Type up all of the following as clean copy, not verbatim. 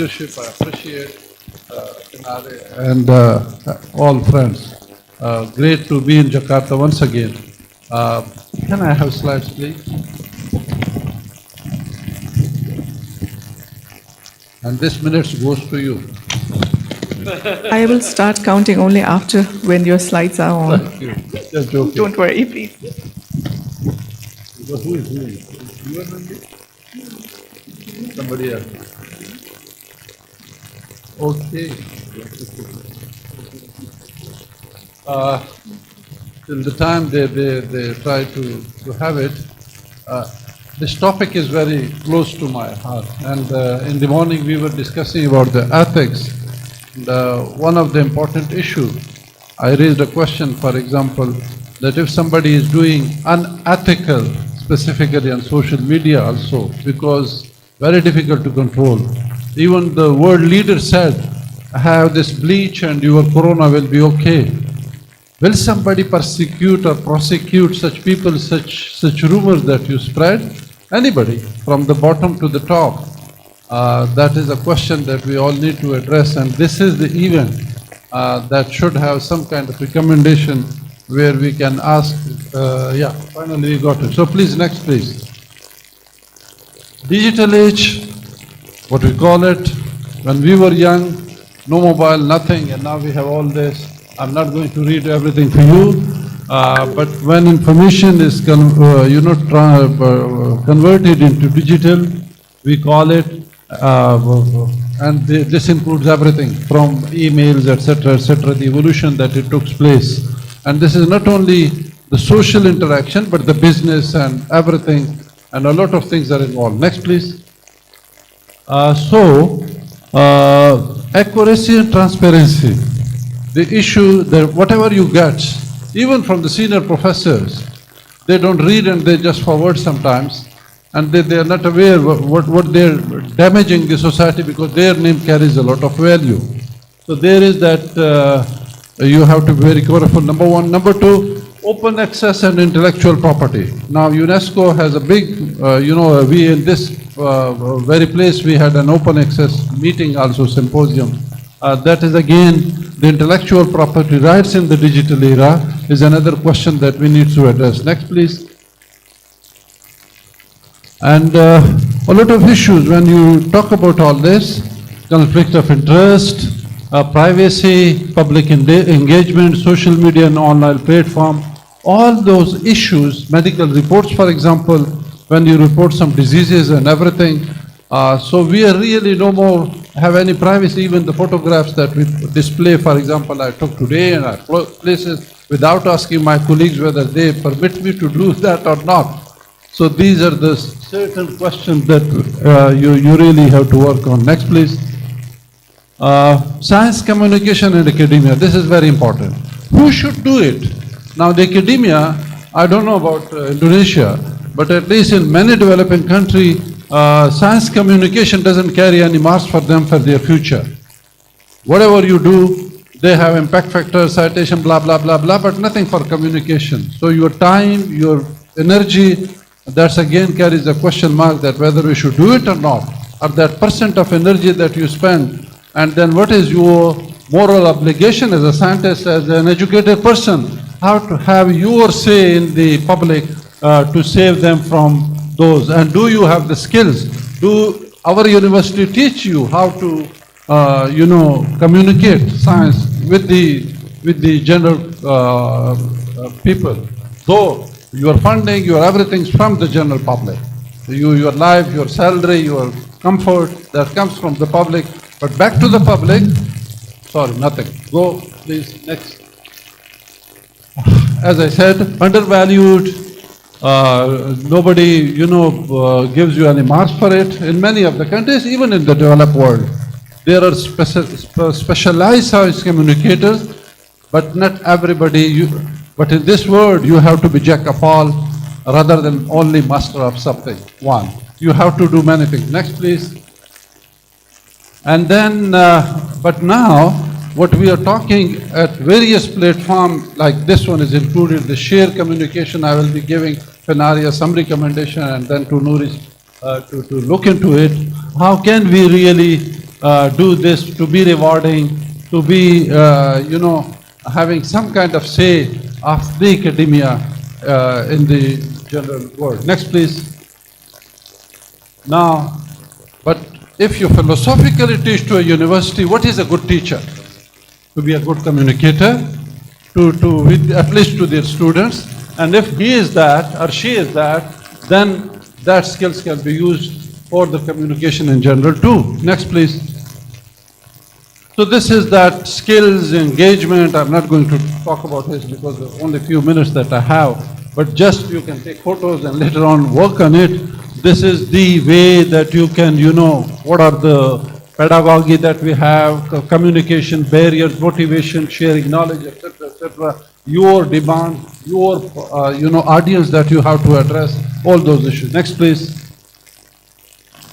leadership. I appreciate Pinare and all friends. Great to be in Jakarta once again. Can I have slides, please? And this minute goes to you. I will start counting only after when your slides are on. Thank you. Just joking. Don't worry, please. Who is doing it? You and me? Somebody else. Okay. Till the time they try to have it, this topic is very close to my heart. And in the morning we were discussing about the ethics. And, one of the important issues, I raised a question, for example, that if somebody is doing unethical, specifically on social media also, because very difficult to control. Even the world leader said, have this bleach and your corona will be okay. Will somebody persecute or prosecute such people, such rumors that you spread? Anybody, from the bottom to the top. That is a question that we all need to address, and this is the event that should have some kind of recommendation where we can ask, yeah, finally we got it. So please, next please. Digital age, what we call it, when we were young, no mobile, nothing, and now we have all this. I'm not going to read everything for you, but when information is converted into digital, we call it, and this includes everything from emails, etc., the evolution that it took place. And this is not only the social interaction, but the business and everything, and a lot of things are involved. Next, please. Accuracy and transparency. The issue that whatever you get, even from the senior professors, they don't read and they just forward sometimes, and they are not aware what they're damaging the society because their name carries a lot of value. So there is that you have to be very careful, number one. Number two, open access and intellectual property. Now UNESCO has a big, we in this very place we had an open access meeting also, symposium. That is again, the intellectual property rights in the digital era is another question that we need to address. Next please. And a lot of issues when you talk about all this, conflict of interest, privacy, public engagement, social media and online platform, all those issues, medical reports for example, when you report some diseases and everything, so we are really no more have any privacy, even the photographs that we display, for example, I took today and I places without asking my colleagues whether they permit me to do that or not. So these are the certain questions that you really have to work on. Next please. Science, communication and academia, this is very important. Who should do it? Now the academia, I don't know about Indonesia, but at least in many developing countries, science communication doesn't carry any marks for them for their future. Whatever you do, they have impact factor, citation, blah, blah, blah, blah, but nothing for communication. So your time, your energy, that's again carries a question mark that whether we should do it or not, or that % of energy that you spend, and then what is your moral obligation as a scientist, as an educated person, how to have your say in the public to save them from those, and do you have the skills? Do our university teach you how to, communicate science with the general people? Though your funding, your everything's from the general public. Your life, your salary, your comfort, that comes from the public. But back to the public, sorry, nothing. Go, please, next. As I said, undervalued. Nobody, gives you any marks for it. In many of the countries, even in the developed world, there are specialized science communicators, but not everybody. But in this world, you have to be jack of all rather than only master of something. One, you have to do many things. Next, please. And then, but now, what we are talking at various platforms, like this one is included, the shared communication, I will be giving Penaria some recommendation and then to Nourish to look into it. How can we really do this, to be rewarding, to be, having some kind of say of the academia in the general world. Next, please. Now, but if you philosophically teach to a university, what is a good teacher? To be a good communicator, at least to their students. And if he is that or she is that, then that skills can be used for the communication in general too. Next, please. So this is that skills, engagement. I'm not going to talk about this because there's only a few minutes that I have, but just you can take photos and later on work on it. This is the way that you can, what are the pedagogy that we have, communication barriers, motivation, sharing knowledge, etc., your demand, your, audience that you have to address, all those issues. Next, please.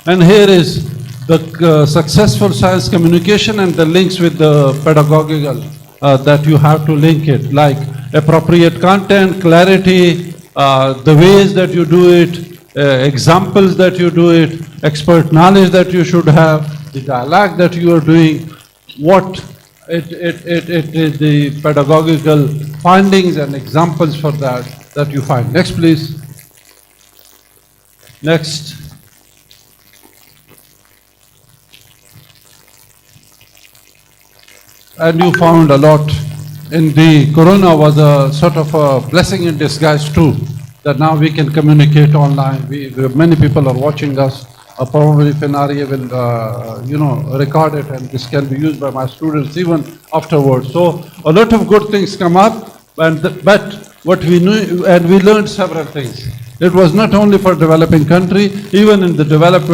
And here is the successful science communication and the links with the pedagogical that you have to link it, like appropriate content, clarity, the ways that you do it, examples that you do it, expert knowledge that you should have, the dialogue that you are doing, what the pedagogical findings and examples for that you find. Next, please. Next. And you found a lot in the corona was a sort of a blessing in disguise too, that now we can communicate online. Many people are watching us. Probably Fenaria will, record it, and this can be used by my students even afterwards. So a lot of good things come up, but what we knew, and we learned several things. It was not only for developing country, even in the developed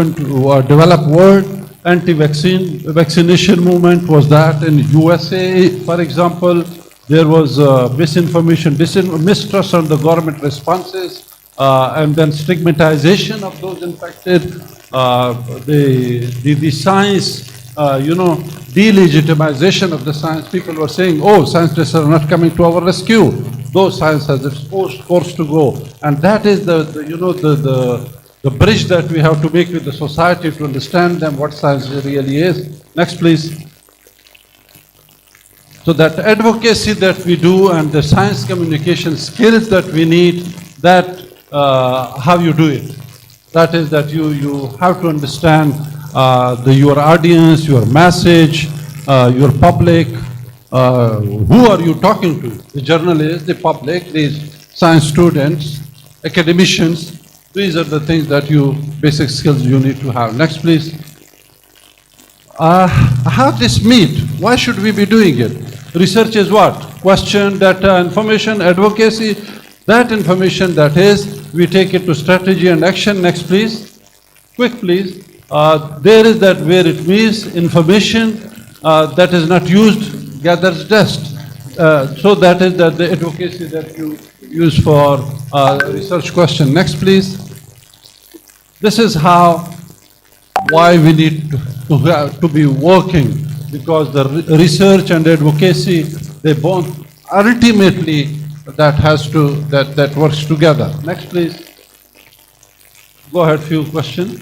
world. Anti-vaccination movement was that in USA, for example. There was misinformation, mistrust on the government responses, and then stigmatization of those infected. The science, delegitimization of the science. People were saying, oh, scientists are not coming to our rescue. Those science has its course to go. And that is the bridge that we have to make with the society to understand them what science really is. Next, please. So that advocacy that we do and the science communication skills that we need, that how you do it. That is that you have to understand your audience, your message, your public. Who are you talking to? The journalists, the public, these science students, academicians. These are the things that basic skills you need to have. Next, please. How this meet? Why should we be doing it? Research is what? Question, data, information, advocacy. That information, that is, we take it to strategy and action. Next, please. Quick, please. There is that where it means information that is not used gathers dust. So that is the advocacy that you use for research question. Next, please. This is why we need to be working, because the research and advocacy, they both ultimately that works together. Next, please. Go ahead, few questions.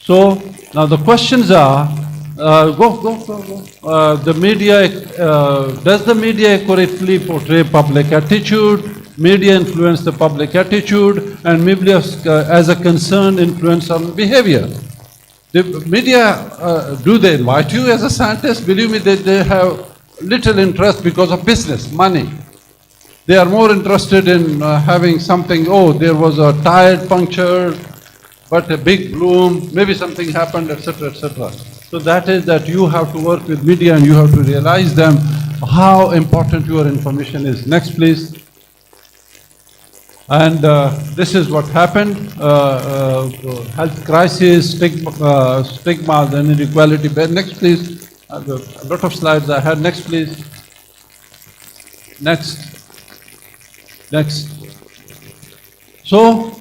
So now the questions are, the media, does the media accurately portray public attitude? Media influence the public attitude, and media as a concern influence on behavior. The media, do they invite you as a scientist? Believe me, they have little interest because of business, money. They are more interested in having something, oh, there was a tire puncture, but a big bloom, maybe something happened, etc., etc. So that is that you have to work with media and you have to realize them, how important your information is. Next, please. And this is what happened, health crisis, stigma, then inequality. Next, please. A lot of slides I had. Next, please. Next. Next. So,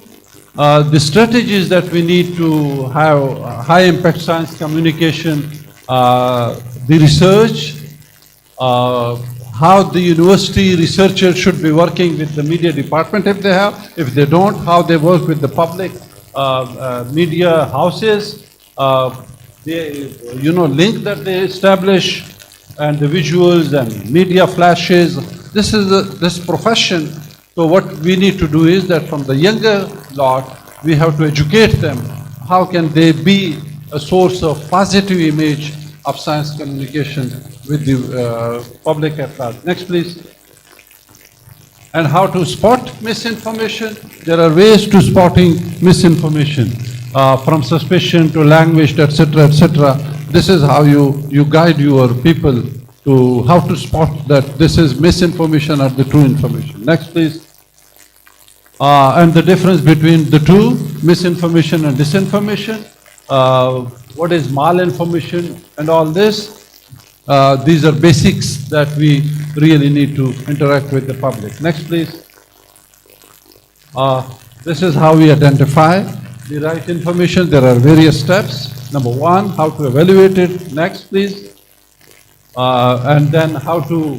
the strategies that we need to have high impact science communication, the research, how the university researchers should be working with the media department if they have, if they don't, how they work with the public media houses, link that they establish, and the visuals and media flashes. This is this profession. So what we need to do is that from the younger lot, we have to educate them. How can they be a source of positive image of science communication with the public at large? Next, please. And how to spot misinformation. There are ways to spotting misinformation, from suspicion to language, etc., etc. This is how you guide your people to how to spot that this is misinformation or the true information. Next, please. And the difference between the two, misinformation and disinformation. What is malinformation and all this. These are basics that we really need to interact with the public. Next, please. This is how we identify the right information. There are various steps. Number one, how to evaluate it. Next, please. And then how to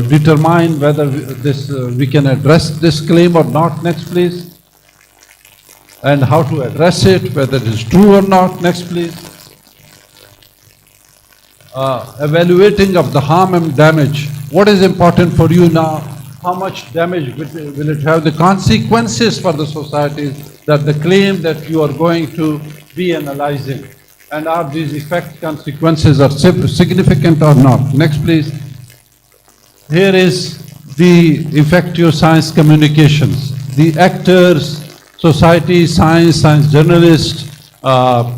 determine whether we can address this claim or not. Next, please. And how to address it, whether it is true or not. Next, please. Evaluating of the harm and damage. What is important for you now? How much damage will it have? The consequences for the society that the claim that you are going to be analyzing. And are these effect consequences are significant or not? Next, please. Here is the effective science communications. The actors, society, science journalists,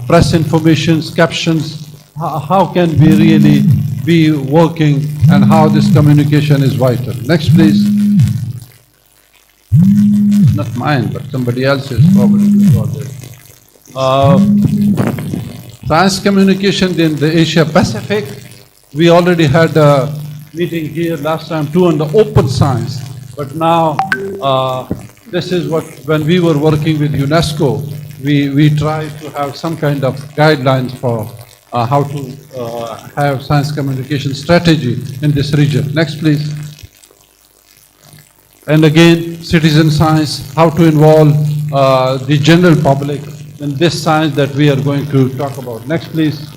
press informations, captions. How can we really be working and how this communication is vital? Next, please. Not mine, but somebody else's probably. Science communication in the Asia Pacific. We already had a meeting here last time too on the open science. But now, this is what, when we were working with UNESCO, we tried to have some kind of guidelines for how to have science communication strategy in this region. Next, please. And again, citizen science, how to involve the general public in this science that we are going to talk about. Next, please.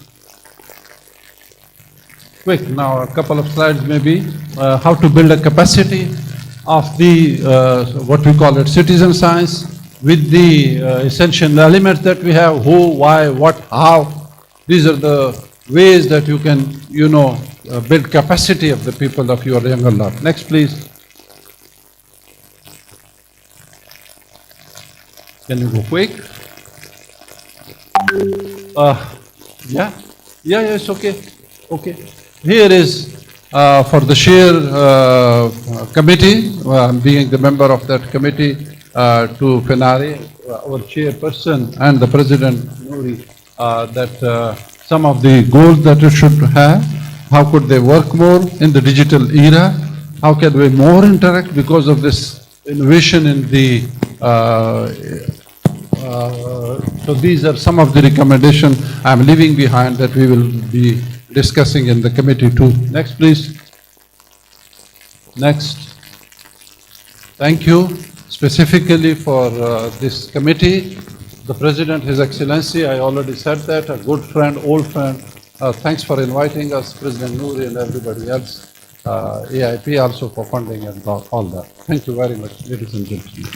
Quick, now a couple of slides maybe. How to build a capacity of the, what we call it, citizen science with the essential elements that we have, who, why, what, how. These are the ways that you can, build capacity of the people of your younger lot. Next, please. Can you go quick? Yeah, it's okay. Okay. Here is for the share committee, being the member of that committee, to Fenari, our chairperson, and the president, Nouri, that some of the goals that you should have. How could they work more in the digital era? How can we more interact because of this innovation in the so these are some of the recommendations I'm leaving behind that we will be discussing in the committee too. Next, please. Next. Thank you specifically for this committee. The President, His Excellency, I already said that, a good friend, old friend. Thanks for inviting us, President Nouri and everybody else. AIP also for funding and all that. Thank you very much, ladies and gentlemen.